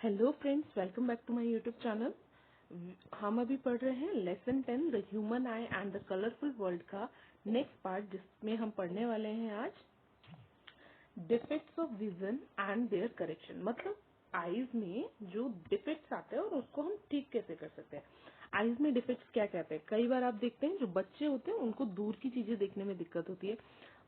Hello friends, welcome back to my YouTube channel. हम अभी पढ़ रहे हैं lesson 10 the human eye and the colourful world का नेक्स्ट पार्ट, जिसमें हम पढ़ने वाले हैं आज defects of vision and their correction. मतलब आईज में जो डिफेक्ट्स आते हैं और उसको हम ठीक कैसे कर सकते हैं। आईज में डिफेक्ट्स क्या कहते हैं? कई बार आप देखते हैं जो बच्चे होते हैं उनको दूर की चीजें देखने में दिक्कत होती है,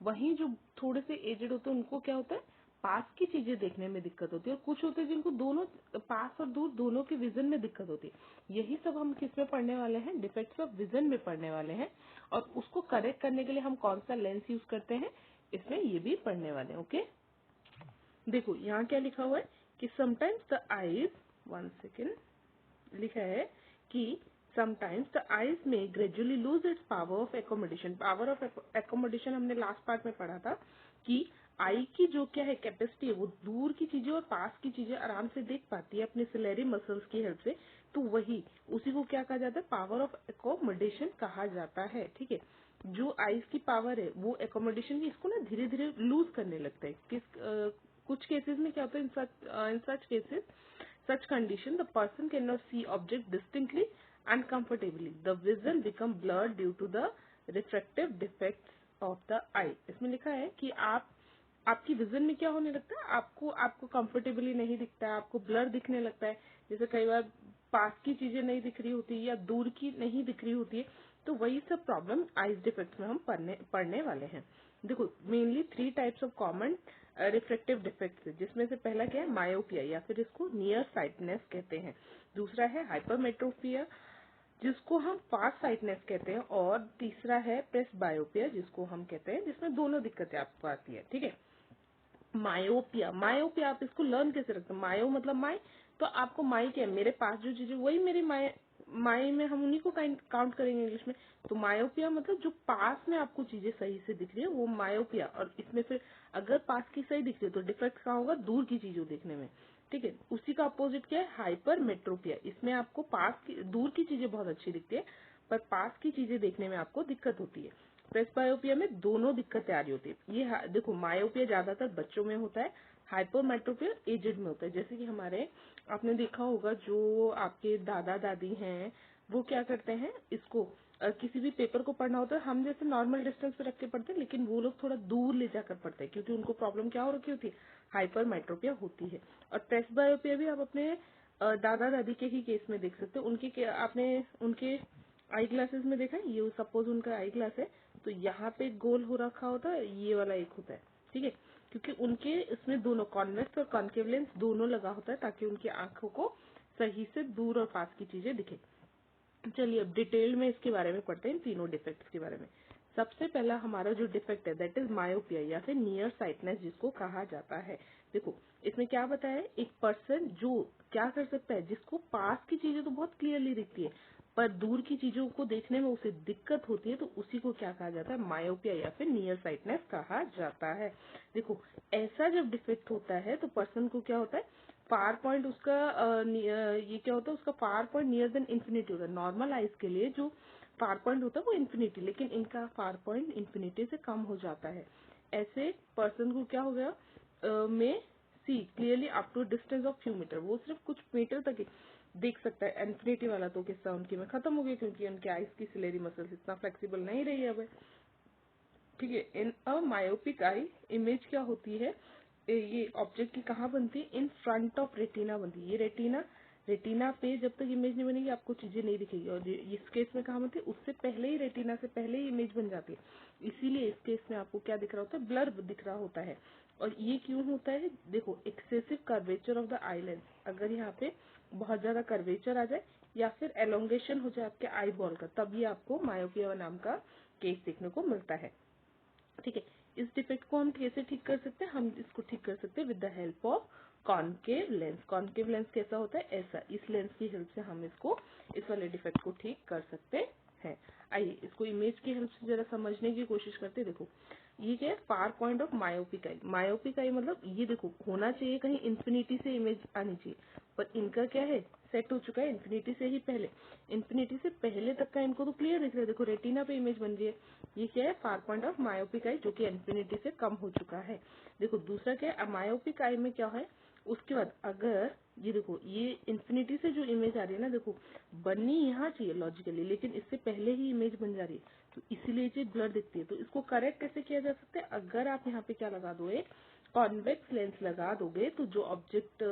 वहीं जो थोड़े से एजेड होते हैं उनको क्या होता है, पास की चीजें देखने में दिक्कत होती है। और कुछ होते हैं जिनको दोनों पास और दूर दोनों के विजन में दिक्कत होती है। यही सब हम किस में पढ़ने वाले हैं? डिफेक्ट्स ऑफ विजन में पढ़ने वाले हैं। और उसको करेक्ट करने के लिए हम कौन सा लेंस यूज करते हैं, इसमें ये भी पढ़ने वाले हैं। ओके, देखो यहाँ क्या लिखा हुआ है कि sometimes the eyes, one second, लिखा है कि समटाइम्स द आईज में gradually lose its power of accommodation. Power of accommodation हमने लास्ट पार्ट में पढ़ा था कि आई की जो क्या है कैपेसिटी है, वो दूर की चीजें और पास की चीजें आराम से देख पाती है अपने सिलेरी मसल्स की हेल्प से। तो वही उसी को क्या कहा जाता है? पावर ऑफ एकोमोडेशन कहा जाता है। ठीक है, जो आईज की पावर है वो एकोमोडेशन की इसको ना धीरे धीरे लूज करने लगता है। कुछ केसेस में क्या होता है, in such cases, such condition the person cannot see object distinctly and comfortably. The vision become blurred due to the refractive defects of the eye. इसमें लिखा है कि आपकी विजन में क्या होने लगता है, आपको कंफर्टेबली नहीं दिखता है, आपको ब्लर दिखने लगता है। जैसे कई बार पास की चीजें नहीं दिख रही होती या दूर की नहीं दिख रही होती है। तो वही सब प्रॉब्लम आइज डिफेक्ट्स में हम पढ़ने वाले हैं। देखो, mainly 3 types of common refractive defects है, जिसमें से पहला क्या है? मायोपिया, या फिर इसको नियर साइटनेस कहते हैं। दूसरा है हाइपरमेट्रोपिया, जिसको हम फास्ट साइटनेस कहते हैं। और तीसरा है प्रेसबायोपिया, जिसको हम कहते हैं, जिसमें दोनों दिक्कतें आपको आती है। ठीक है, मायोपिया, मायोपिया आप इसको लर्न कैसे रखते हैं? मायो मतलब माई, तो आपको माई क्या है? मेरे पास जो चीजें, वही मेरी माई, माई में हम उन्हीं को काउंट करेंगे इंग्लिश में। तो मायोपिया मतलब जो पास में आपको चीजें सही से दिख रही है वो मायोपिया। और इसमें फिर अगर पास की सही दिख रही है तो डिफेक्ट कहाँ होगा? दूर की चीजों देखने में। ठीक है, उसी का अपोजिट क्या है? हाइपर मेट्रोपिया। इसमें आपको दूर की चीजें बहुत अच्छी दिखती है, पर पास की चीजें देखने में आपको दिक्कत होती है। प्रेसबायोपिया में दोनों दिक्कतें आ रही होती है। ये देखो, मायोपिया ज्यादातर बच्चों में होता है, हाइपरमेट्रोपिया एजेड में होता है। जैसे कि हमारे, आपने देखा होगा जो आपके दादा दादी हैं वो क्या करते हैं, इसको किसी भी पेपर को पढ़ना होता है, हम जैसे नॉर्मल डिस्टेंस पे रख के पढ़ते हैं, लेकिन वो लोग थोड़ा दूर ले जाकर पढ़ते हैं, क्योंकि उनको प्रॉब्लम क्या हो रखी होती है? हाइपरमेट्रोपिया होती है। और प्रेसबायोपिया भी आप अपने दादा दादी के ही केस में देख सकते हो। आपने उनके आई ग्लासेस में देखा है, ये सपोज उनका आई ग्लास है, तो यहाँ पे गोल हो रखा होता है, ये वाला एक होता है। ठीक है, क्योंकि उनके इसमें दोनों कॉन्वेक्स और कॉन्केव लेंस दोनों लगा होता है, ताकि उनकी आंखों को सही से दूर और पास की चीजें दिखे। चलिए अब डिटेल में इसके बारे में पढ़ते हैं, तीनों डिफेक्ट्स के बारे में। सबसे पहला हमारा जो डिफेक्ट है दैट इज मायोपिया, या फिर नियर साइटनेस जिसको कहा जाता है। देखो, इसमें क्या बताया है? एक पर्सन जो क्या कर सकता है, जिसको पास की चीजें तो बहुत क्लियरली दिखती है, पर दूर की चीजों को देखने में उसे दिक्कत होती है, तो उसी को क्या कहा जाता है? मायोपिया या फिर नियर साइटनेस कहा जाता है। देखो, ऐसा जब डिफेक्ट होता है तो पर्सन को क्या होता है? फार पॉइंट उसका ये क्या होता है? उसका far point near then infinity होता है। नॉर्मल आइज के लिए जो फार पॉइंट होता है वो इन्फिनिटी, लेकिन इनका फार पॉइंट इन्फिनिटी से कम हो जाता है। ऐसे पर्सन को क्या हो गया? May see clearly up to distance of few metre, वो सिर्फ कुछ मीटर तक ही देख सकता है। इन्फिनिटी वाला तो किस्सा उनकी में खत्म हो गया, क्योंकि उनके आइज की सिलेरी मसल्स इतना फ्लेक्सिबल नहीं रही है अब। ठीक है, इन अ मायोपिक आई इमेज क्या होती है? ये ऑब्जेक्ट की कहाँ बनती है? इन फ्रंट ऑफ रेटिना बनती है। ये रेटिना पे जब तक इमेज नहीं बनेगी आपको चीजें नहीं दिखेगी। और इस केस में कहाँ बनती है? उससे पहले ही, रेटिना से पहले ही इमेज बन जाती है। इसीलिए इस केस में आपको क्या दिख रहा होता है? ब्लर दिख रहा होता है। और ये क्यों होता है? देखो, excessive curvature of the eye lens, अगर यहाँ पे बहुत ज्यादा कर्वेचर आ जाए या फिर एलोंगेशन हो जाए आपके आई बॉल का, तभी आपको मायोपिया नाम का केस देखने को मिलता है। ठीक है, इस डिफेक्ट को हम कैसे ठीक कर सकते हैं? हम इसको ठीक कर सकते हैं with the help of concave lens. Concave lens कैसा होता है? ऐसा, इस लेंस की हेल्प से हम इसको, इस वाले डिफेक्ट को ठीक कर सकते हैं। आइए इसको इमेज की हेल्प से जरा समझने की कोशिश करते हैं। देखो, ये क्या है? Far point of myopic eye. Myopic eye मतलब ये देखो, होना चाहिए कहीं इन्फिनिटी से इमेज आनी चाहिए, पर इनका क्या है? सेट हो चुका है इन्फिनिटी से ही पहले। इन्फिनिटी से पहले तक का इनको तो क्लियर दिख रहा है। देखो, रेटिना पे इमेज बन रही है। ये क्या है? Far point of myopic eye, जो कि इन्फिनिटी से कम हो चुका है। देखो, दूसरा क्या है? मायोपिक आई में क्या है? उसके बाद अगर ये देखो, ये इन्फिनिटी से जो इमेज आ रही है ना, देखो बननी यहाँ चाहिए लॉजिकली, लेकिन इससे पहले ही इमेज बन जा रही है, तो इसीलिए ये ब्लर दिखती है। तो इसको करेक्ट कैसे किया जा सकता है? अगर आप यहाँ पे क्या लगा दोगे, कॉन्वेक्स लेंस लगा दोगे, तो जो ऑब्जेक्ट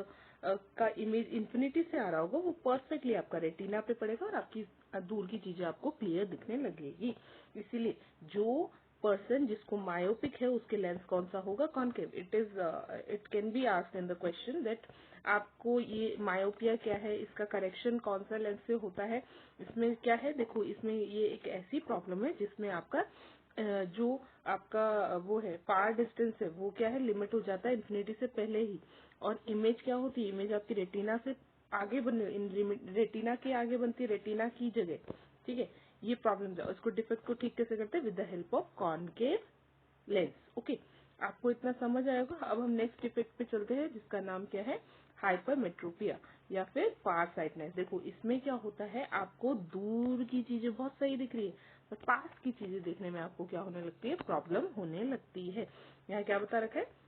का इमेज इन्फिनिटी से आ रहा होगा वो परफेक्टली आपका रेटिना पे पड़ेगा और आपकी दूर की चीजें आपको क्लियर दिखने लगेगी। इसीलिए जो पर्सन जिसको मायोपिक है उसके लेंस कौन सा होगा? Concave. It can be asked in the question that आपको ये मायोपिया क्या है, इसका करेक्शन कौन सा लेंस से होता है। इसमें क्या है, देखो इसमें ये एक ऐसी प्रॉब्लम है जिसमें आपका जो आपका वो है फार डिस्टेंस है वो क्या है, लिमिट हो जाता है इन्फिनिटी से पहले ही। और इमेज क्या होती है, इमेज आपकी रेटिना से आगे रेटिना के आगे बनती है, रेटिना की जगह। ठीक है, ये प्रॉब्लम है। उसको डिफेक्ट को ठीक कैसे करते हैं? With the help of concave lens. Okay, आपको इतना समझ आएगा। अब हम नेक्स्ट डिफेक्ट पे चलते हैं जिसका नाम क्या है, हाइपरमेट्रोपिया या फिर फार साइटनेस। देखो इसमें क्या होता है, आपको दूर की चीजें बहुत सही दिख रही है, पर पास की चीजें देखने में आपको क्या होने लगती है, प्रॉब्लम होने लगती है। यहाँ क्या बता रखा है,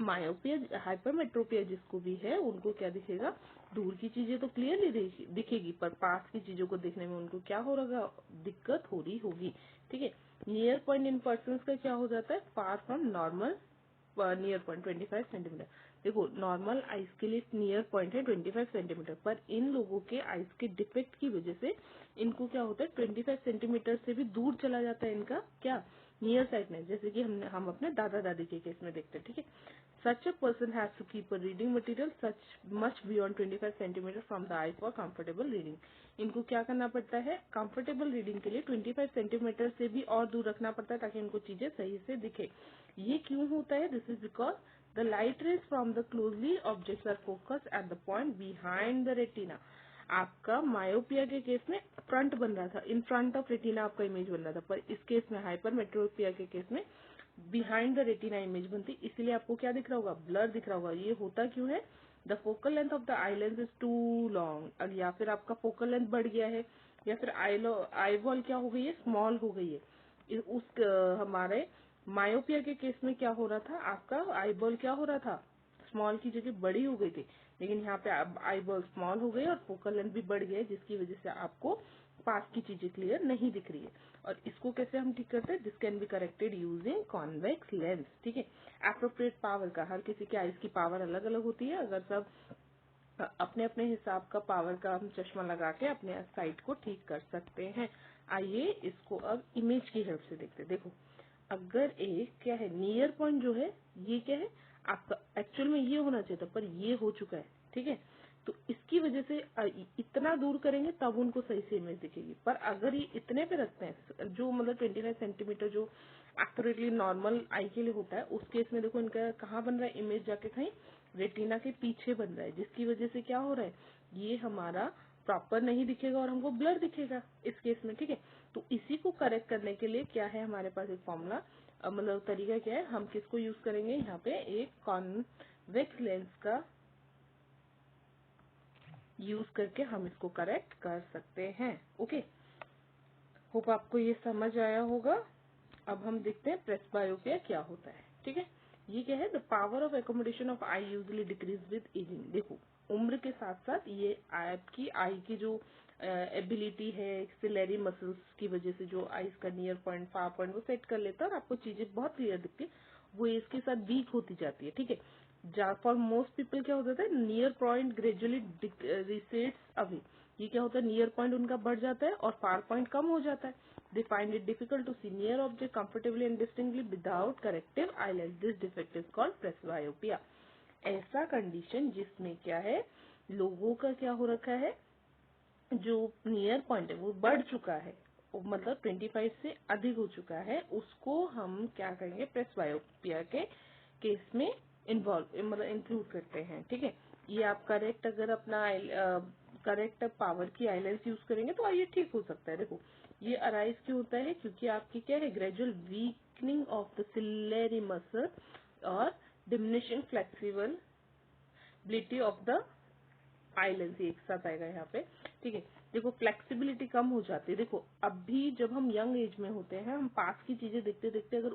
मायोपिया हाइपरमेट्रोपिया जिसको भी है उनको क्या दिखेगा, दूर की चीजें तो क्लियरली दिखेगी, पर पास की चीजों को देखने में उनको क्या हो रहा, दिक्कत हो रही होगी। ठीक है, नियर पॉइंट इन पर्सन का क्या हो जाता है, far from normal near point 25 centimetre. देखो नॉर्मल आइज के लिए नियर पॉइंट है 25 सेंटीमीटर, पर इन लोगों के आइज के डिफेक्ट की वजह से इनको क्या होता है, 25 सेंटीमीटर से भी दूर चला जाता है इनका क्या, नियर साइटनेस, जैसे कि हम अपने दादा दादी के केस में देखते हैं। ठीक है, such a person has to keep a reading material such much beyond 25 centimetre from the eye for comfortable reading. इनको क्या करना पड़ता है, कंफर्टेबल रीडिंग के लिए 25 सेंटीमीटर से भी और दूर रखना पड़ता है ताकि इनको चीजें सही से दिखे। ये क्यों होता है? This is because the light rays from the closely objects are focus at the point behind the retina. आपका मायोपिया के केस में फ्रंट बन रहा था, इन फ्रंट ऑफ रेटिना आपका इमेज बन रहा था, पर इस केस में हाइपरमेट्रोपिया के केस में बिहाइंड द रेटिना इमेज बनती, इसीलिए आपको क्या दिख रहा होगा, ब्लर दिख रहा होगा। ये होता क्यों है, the focal length of the eye lens is too long, या फिर आपका फोकल लेंथ बढ़ गया है, या फिर आई बॉल क्या हो गई है, स्मॉल हो गई है। हमारे मायोपिया के केस में क्या हो रहा था, आपका आई बॉल क्या हो रहा था, स्मॉल की जगह बड़ी हो गई थी, लेकिन यहाँ पे आई बॉल स्मॉल हो गई और फोकल लेंथ भी बढ़ गया, जिसकी वजह से आपको पास की चीजें क्लियर नहीं दिख रही है। और इसको कैसे हम ठीक करते हैं, this can be corrected using convex lens. ठीक है, एप्रोप्रिएट पावर का, हर किसी के आईज की पावर अलग अलग होती है, अगर सब अपने अपने हिसाब का पावर का हम चश्मा लगा के अपने साइट को ठीक कर सकते हैं। आइए इसको अब इमेज की हेल्प से देखते हैं। देखो अगर एक क्या है, नियर पॉइंट जो है ये क्या है आपका, एक्चुअल में ये होना चाहिए था पर ये हो चुका है। ठीक है, तो इसकी वजह से इतना दूर करेंगे तब उनको सही से इमेज दिखेगी, पर अगर ये इतने पे रखते हैं जो मतलब 25 सेंटीमीटर जो एक्यूरेटली नॉर्मल आई के लिए होता है, उस केस में देखो इनका कहाँ बन रहा है, इमेज जाके कहीं रेटिना के पीछे बन रहा है, जिसकी वजह से क्या हो रहा है, ये हमारा प्रॉपर नहीं दिखेगा और हमको ब्लर दिखेगा इस केस में। ठीक है, तो इसी को करेक्ट करने के लिए क्या है हमारे पास एक फॉर्मूला, मतलब तरीका क्या है, हम किसको यूज करेंगे, यहाँ पे एक कॉन्वेक्स लेंस का यूज करके हम इसको करेक्ट कर सकते हैं। ओके, होप आपको ये समझ आया होगा। अब हम देखते हैं प्रेसबायोपिया क्या होता है। ठीक है, ये क्या है, the power of accommodation of I usually decrease with ageing. देखो उम्र के साथ साथ ये आपकी आई की जो एबिलिटी है, सिलेरी मसल्स की वजह से जो आईज का नियर पॉइंट फार पॉइंट वो सेट कर लेता है और आपको चीजें बहुत क्लियर दिखती है, वो इसके साथ वीक होती जाती है। ठीक है, फॉर मोस्ट पीपल क्या हो जाता है, near point gradually receipts away. ये क्या होता है, नियर पॉइंट उनका बढ़ जाता है और फार पॉइंट कम हो जाता है। They find it difficult to see near object comfortably and distinctly without corrective eyelens. This defect is called presbyopia. ऐसा कंडीशन जिसमें क्या है, लोगों का क्या हो रखा है, जो नियर पॉइंट है वो बढ़ चुका है, मतलब 25 से अधिक हो चुका है, उसको हम क्या करेंगे, प्रेसबायोपिया के केस में इन्वॉल्व मतलब इंक्लूड करते हैं। ठीक है, ये आप करेक्ट अगर अपना करेक्ट पावर की आईलेंस यूज करेंगे तो ये ठीक हो सकता है। देखो ये अराइज क्यों होता है, क्योंकि आपकी क्या है, gradual weakening of the ciliary muscle और diminishing flexibility of the eye lens, एक साथ आएगा यहाँ पे। ठीक है, देखो फ्लेक्सिबिलिटी कम हो जाती है। देखो अभी जब हम यंग एज में होते हैं, हम पास की चीजें देखते देखते अगर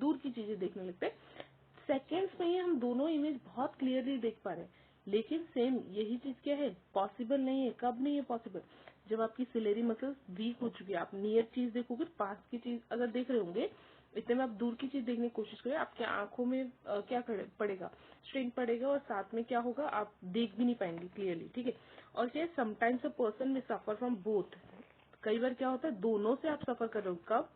दूर की चीजें देखने लगते हैं, सेकेंड्स में ही हम दोनों इमेज बहुत क्लियरली देख पा रहे हैं, लेकिन सेम यही चीज क्या है, पॉसिबल नहीं है। कब नहीं है पॉसिबल? जब आपकी सिलेरी मसल्स वीक हो चुकी है। आप नियर चीज देखोगे, पास की चीज अगर देख रहे होंगे, इतने में आप दूर की चीज देखने की कोशिश करें, आपके आंखों में क्या पड़ेगा, स्ट्रेन पड़ेगा, और साथ में क्या होगा, आप देख भी नहीं पाएंगे क्लियरली, ठीक है। और ये समटाइम्स अ पर्सन में सफर फ्रॉम बोथ। कई बार क्या होता है, दोनों से आप सफर कर रहे हो। कब?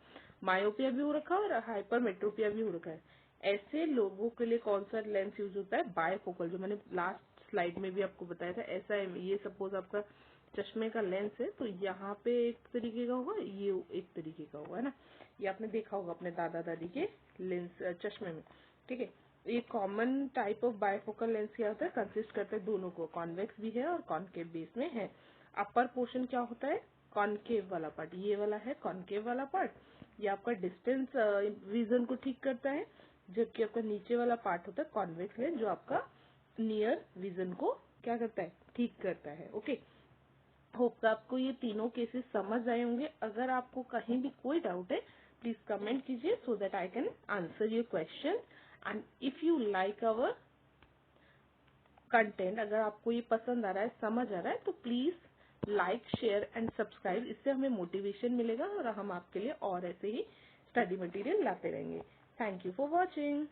मायोपिया भी हो रखा है और हाइपरमेट्रोपिया भी हो रखा है। ऐसे लोगों के लिए कौन सा लेंस यूज होता है? बायफोकल, जो मैंने लास्ट स्लाइड में भी आपको बताया था। ऐसा है, ये सपोज आपका चश्मे का लेंस है, तो यहाँ पे एक तरीके का होगा, ये एक तरीके का होगा, है ना। ये आपने देखा होगा अपने दादा दादी के लेंस चश्मे में, ठीक है। ये common type of bifocal lens क्या होता है, कंसिस्ट करते हैं दोनों को, कॉन्वेक्स भी है और कॉनकेव बेस में है। अपर पोर्शन क्या होता है? कॉनकेव वाला पार्ट, ये वाला है कॉनकेव वाला पार्ट, ये आपका डिस्टेंस विजन को ठीक करता है, जबकि आपका नीचे वाला पार्ट होता है कॉन्वेक्स लेंस, जो आपका नियर विजन को क्या करता है, ठीक करता है। ओके, होप आपको ये तीनों केसेस समझ आए होंगे। अगर आपको कहीं भी कोई डाउट है, प्लीज कमेंट कीजिए so that I can answer your question. And if you like our content, अगर आपको ये पसंद आ रहा है, समझ आ रहा है, तो please like, share and subscribe. इससे हमें मोटिवेशन मिलेगा और हम आपके लिए और ऐसे ही स्टडी मटेरियल लाते रहेंगे। Thank you for watching.